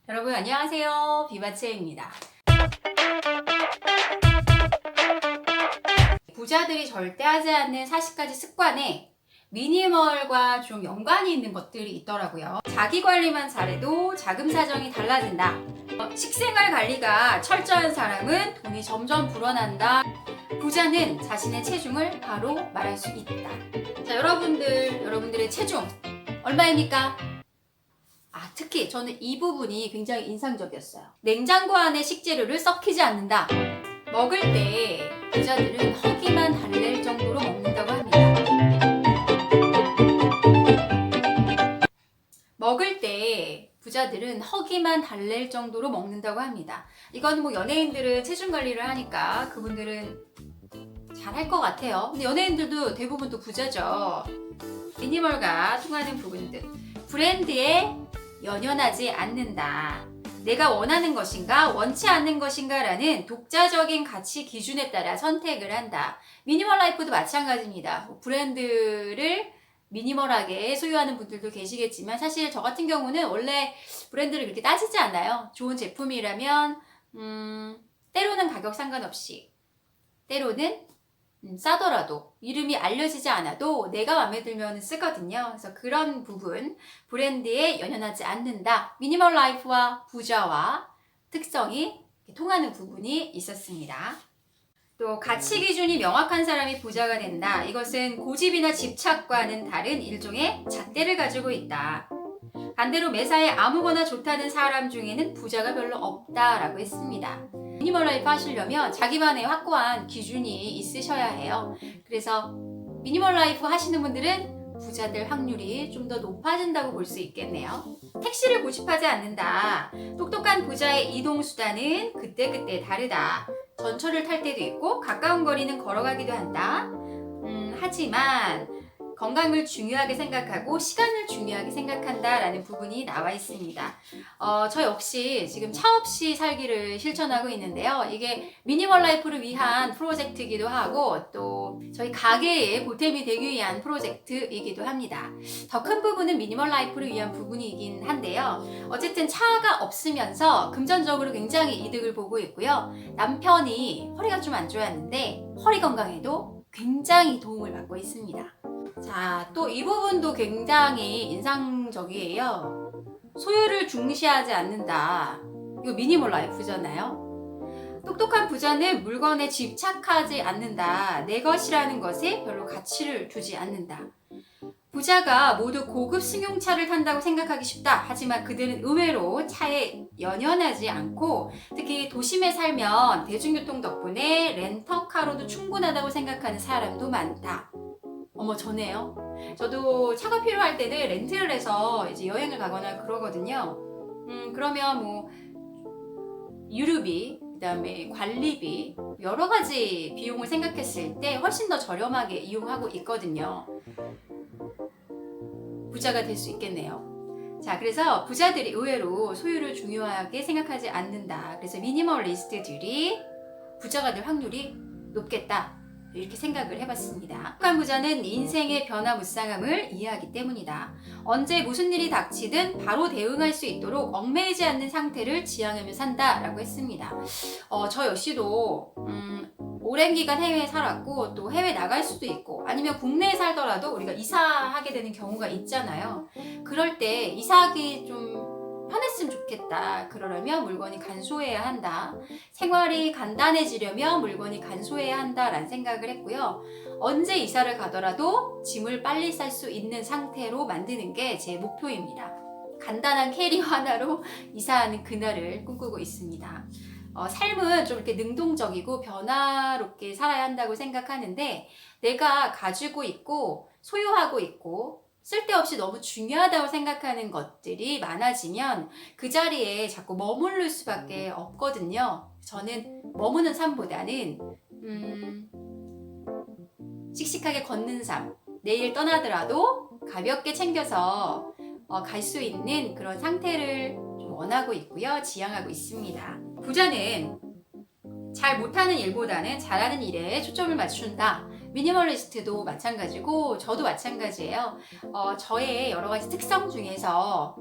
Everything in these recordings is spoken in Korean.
여러분 안녕하세요. 비바체입니다. 부자들이 절대 하지 않는 40가지 습관에 미니멀과 좀 연관이 있는 것들이 있더라고요. 자기 관리만 잘해도 자금 사정이 달라진다. 식생활 관리가 철저한 사람은 돈이 점점 불어난다. 부자는 자신의 체중을 바로 말할 수 있다. 자, 여러분들의 체중 얼마입니까? 특히 저는 이 부분이 굉장히 인상적이었어요. 냉장고 안에 식재료를 썩히지 않는다. 먹을 때 부자들은 허기만 달랠 정도로 먹는다고 합니다. 먹을 때 부자들은 허기만 달랠 정도로 먹는다고 합니다. 이건 뭐 연예인들은 체중 관리를 하니까 그분들은 잘할 것 같아요. 근데 연예인들도 대부분 또 부자죠. 미니멀과 통하는 부분들. 브랜드에 연연하지 않는다. 내가 원하는 것인가, 원치 않는 것인가 라는 독자적인 가치 기준에 따라 선택을 한다. 미니멀 라이프도 마찬가지입니다. 브랜드를 미니멀하게 소유하는 분들도 계시겠지만 사실 저 같은 경우는 원래 브랜드를 그렇게 따지지 않아요. 좋은 제품이라면 때로는 가격 상관없이, 때로는 싸더라도 이름이 알려지지 않아도 내가 마음에 들면 쓰거든요. 그래서 그런 부분, 브랜드에 연연하지 않는다. 미니멀 라이프와 부자와 특성이 통하는 부분이 있었습니다. 또 가치 기준이 명확한 사람이 부자가 된다. 이것은 고집이나 집착과는 다른 일종의 잣대를 가지고 있다. 반대로 매사에 아무거나 좋다는 사람 중에는 부자가 별로 없다라고 했습니다. 미니멀 라이프 하시려면 자기만의 확고한 기준이 있으셔야 해요. 그래서 미니멀 라이프 하시는 분들은 부자될 확률이 좀 더 높아진다고 볼 수 있겠네요. 택시를 고집하지 않는다. 똑똑한 부자의 이동 수단은 그때그때 다르다. 전철을 탈 때도 있고 가까운 거리는 걸어가기도 한다. 하지만 건강을 중요하게 생각하고 시간을 중요하게 생각한다라는 부분이 나와 있습니다. 저 역시 지금 차 없이 살기를 실천하고 있는데요. 이게 미니멀 라이프를 위한 프로젝트이기도 하고 또 저희 가게에 보탬이 되기 위한 프로젝트이기도 합니다. 더 큰 부분은 미니멀 라이프를 위한 부분이긴 한데요. 어쨌든 차가 없으면서 금전적으로 굉장히 이득을 보고 있고요. 남편이 허리가 좀 안 좋았는데 허리 건강에도 굉장히 도움을 받고 있습니다. 자, 또 이 부분도 굉장히 인상적이에요. 소유를 중시하지 않는다. 이거 미니멀 라이프잖아요. 똑똑한 부자는 물건에 집착하지 않는다. 내 것이라는 것에 별로 가치를 두지 않는다. 부자가 모두 고급 승용차를 탄다고 생각하기 쉽다. 하지만 그들은 의외로 차에 연연하지 않고 특히 도심에 살면 대중교통 덕분에 렌터카로도 충분하다고 생각하는 사람도 많다. 어머, 저네요. 저도 차가 필요할 때는 렌트를 해서 이제 여행을 가거나 그러거든요. 그러면 뭐 유류비, 그다음에 관리비, 여러 가지 비용을 생각했을 때 훨씬 더 저렴하게 이용하고 있거든요. 부자가 될 수 있겠네요. 자, 그래서 부자들이 의외로 소유를 중요하게 생각하지 않는다. 그래서 미니멀리스트들이 부자가 될 확률이 높겠다. 이렇게 생각을 해봤습니다. 착한 부자는 인생의 변화무쌍함을 이해하기 때문이다. 언제 무슨 일이 닥치든 바로 대응할 수 있도록 얽매이지 않는 상태를 지향하며 산다라고 했습니다. 저 역시도 오랜 기간 해외에 살았고 또 해외 나갈 수도 있고 아니면 국내에 살더라도 우리가 이사하게 되는 경우가 있잖아요. 그럴 때 이사하기 좀 편했으면 좋겠다. 그러려면 물건이 간소해야 한다. 생활이 간단해지려면 물건이 간소해야 한다라는 생각을 했고요. 언제 이사를 가더라도 짐을 빨리 쌀 수 있는 상태로 만드는 게 제 목표입니다. 간단한 캐리어 하나로 이사하는 그날을 꿈꾸고 있습니다. 삶은 좀 이렇게 능동적이고 변화롭게 살아야 한다고 생각하는데 내가 가지고 있고 소유하고 있고 쓸데없이 너무 중요하다고 생각하는 것들이 많아지면 그 자리에 자꾸 머무를 수밖에 없거든요. 저는 머무는 삶보다는 씩씩하게 걷는 삶, 내일 떠나더라도 가볍게 챙겨서 갈 수 있는 그런 상태를 좀 원하고 있고요. 지향하고 있습니다. 부자는 잘 못하는 일보다는 잘하는 일에 초점을 맞춘다. 미니멀리스트도 마찬가지고 저도 마찬가지예요. 저의 여러 가지 특성 중에서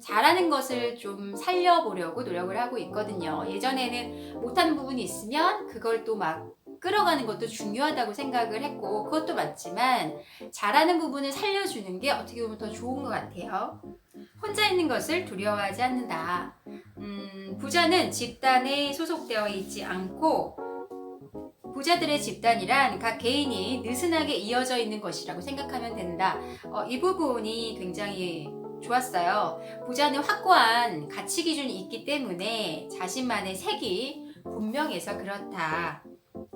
잘하는 것을 좀 살려보려고 노력을 하고 있거든요. 예전에는 못하는 부분이 있으면 그걸 또 막 끌어가는 것도 중요하다고 생각을 했고, 그것도 맞지만 잘하는 부분을 살려주는 게 어떻게 보면 더 좋은 것 같아요. 혼자 있는 것을 두려워하지 않는다. 부자는 집단에 소속되어 있지 않고, 부자들의 집단이란 각 개인이 느슨하게 이어져 있는 것이라고 생각하면 된다. 이 부분이 굉장히 좋았어요. 부자는 확고한 가치 기준이 있기 때문에 자신만의 색이 분명해서 그렇다.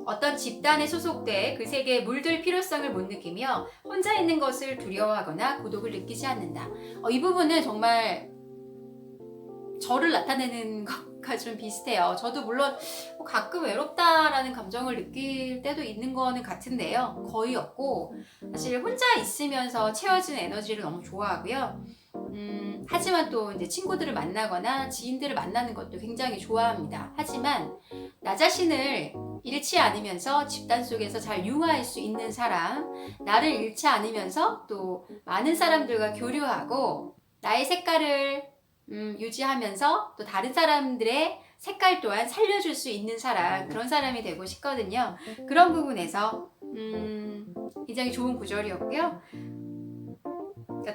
어떤 집단에 소속돼 그 색에 물들 필요성을 못 느끼며 혼자 있는 것을 두려워하거나 고독을 느끼지 않는다. 이 부분은 정말 저를 나타내는 것과 좀 비슷해요. 저도 물론 가끔 외롭다라는 감정을 느낄 때도 있는 거는 같은데요. 거의 없고, 사실 혼자 있으면서 채워지는 에너지를 너무 좋아하고요. 하지만 또 이제 친구들을 만나거나 지인들을 만나는 것도 굉장히 좋아합니다. 하지만 나 자신을 잃지 않으면서 집단 속에서 잘 융화할 수 있는 사람, 나를 잃지 않으면서 또 많은 사람들과 교류하고 나의 색깔을 유지하면서 또 다른 사람들의 색깔 또한 살려줄 수 있는 사람, 그런 사람이 되고 싶거든요. 그런 부분에서 굉장히 좋은 구절이었고요.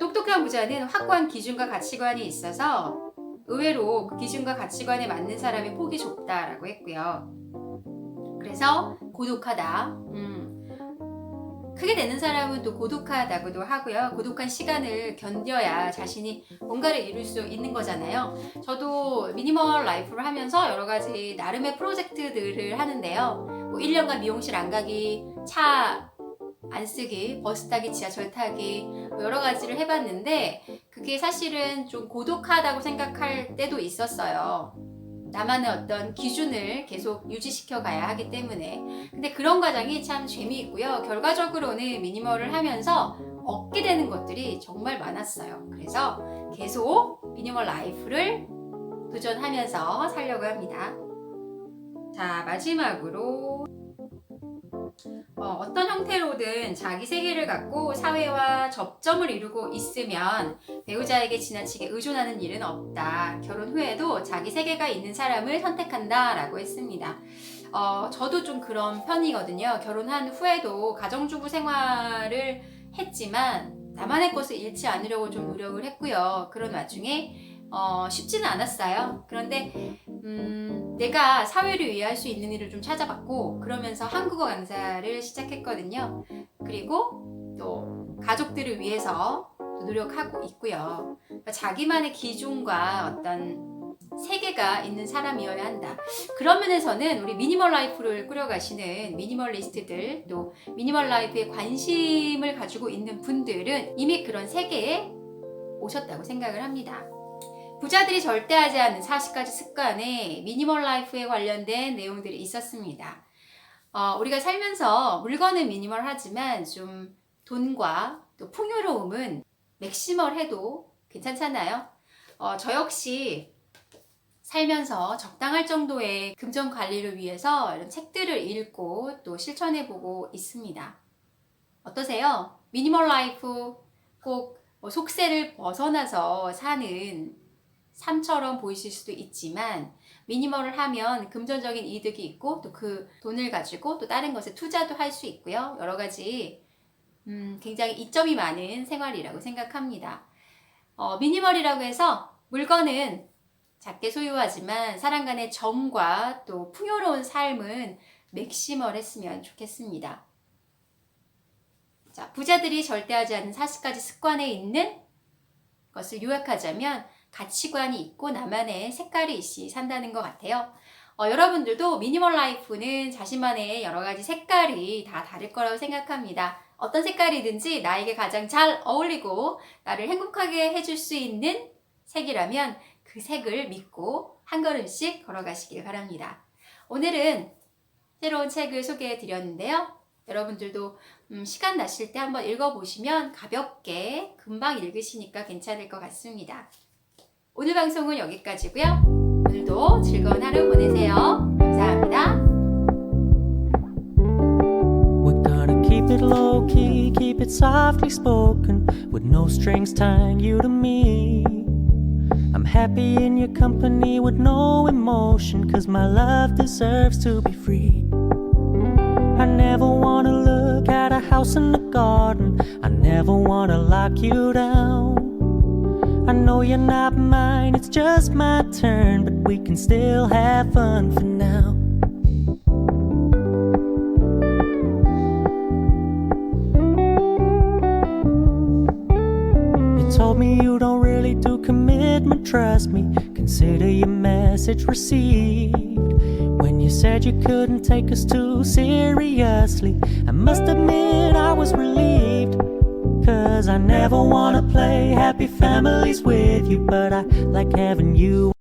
똑똑한 부자는 확고한 기준과 가치관이 있어서 의외로 그 기준과 가치관에 맞는 사람이 폭이 좁다라고 했고요. 그래서 고독하다. 크게 되는 사람은 또 고독하다고도 하고요. 고독한 시간을 견뎌야 자신이 뭔가를 이룰 수 있는 거잖아요. 저도 미니멀 라이프를 하면서 여러 가지 나름의 프로젝트들을 하는데요. 뭐 1년간 미용실 안 가기, 차 안 쓰기, 버스 타기, 지하철 타기, 여러 가지를 해봤는데 그게 사실은 좀 고독하다고 생각할 때도 있었어요. 나만의 어떤 기준을 계속 유지시켜 가야 하기 때문에. 근데 그런 과정이 참 재미있고요. 결과적으로는 미니멀을 하면서 얻게 되는 것들이 정말 많았어요. 그래서 계속 미니멀 라이프를 도전하면서 살려고 합니다. 자, 마지막으로 어떤 형태로든 자기 세계를 갖고 사회와 접점을 이루고 있으면 배우자에게 지나치게 의존하는 일은 없다. 결혼 후에도 자기 세계가 있는 사람을 선택한다 라고 했습니다. 저도 좀 그런 편이거든요. 결혼한 후에도 가정주부 생활을 했지만 나만의 것을 잃지 않으려고 좀 노력을 했고요. 그런 와중에 쉽지는 않았어요. 그런데 내가 사회를 위해 할 수 있는 일을 좀 찾아봤고, 그러면서 한국어 강사를 시작했거든요. 그리고 또 가족들을 위해서 또 노력하고 있고요. 그러니까 자기만의 기준과 어떤 세계가 있는 사람이어야 한다. 그런 면에서는 우리 미니멀 라이프를 꾸려가시는 미니멀리스트들, 또 미니멀 라이프에 관심을 가지고 있는 분들은 이미 그런 세계에 오셨다고 생각을 합니다. 부자들이 절대 하지 않는 40가지 습관에 미니멀 라이프에 관련된 내용들이 있었습니다. 우리가 살면서 물건은 미니멀하지만 좀 돈과 또 풍요로움은 맥시멀해도 괜찮잖아요. 저 역시 살면서 적당할 정도의 금전 관리를 위해서 이런 책들을 읽고 또 실천해보고 있습니다. 어떠세요? 미니멀 라이프 꼭 속세를 벗어나서 사는 삶처럼 보이실 수도 있지만 미니멀을 하면 금전적인 이득이 있고 또 그 돈을 가지고 또 다른 것에 투자도 할 수 있고요. 여러 가지 굉장히 이점이 많은 생활이라고 생각합니다. 미니멀이라고 해서 물건은 작게 소유하지만 사람 간의 정과 또 풍요로운 삶은 맥시멀했으면 좋겠습니다. 자, 부자들이 절대 하지 않는 40가지 습관에 있는 것을 요약하자면 가치관이 있고 나만의 색깔이 있이 산다는 것 같아요. 여러분들도 미니멀 라이프는 자신만의 여러 가지 색깔이 다 다를 거라고 생각합니다. 어떤 색깔이든지 나에게 가장 잘 어울리고 나를 행복하게 해줄 수 있는 색이라면 그 색을 믿고 한 걸음씩 걸어가시길 바랍니다. 오늘은 새로운 책을 소개해 드렸는데요. 여러분들도 시간 나실 때 한번 읽어보시면 가볍게 금방 읽으시니까 괜찮을 것 같습니다. 오늘 방송은 여기까지고요. 오늘도 즐거운 하루 보내세요. 감사합니다. We're gonna keep it low key, keep it softly spoken, with no strings tying you to me. I'm happy in your company with no emotion, 'cause my love deserves to be free. I never wanna look at a house in the garden, I never wanna lock you down. I know you're not mine, it's just my turn, but we can still have fun for now. You told me you don't really do commitment, trust me, consider your message received. When you said you couldn't take us too seriously, I must admit I was relieved. 'Cause I never wanna play happy families with you, but I like having you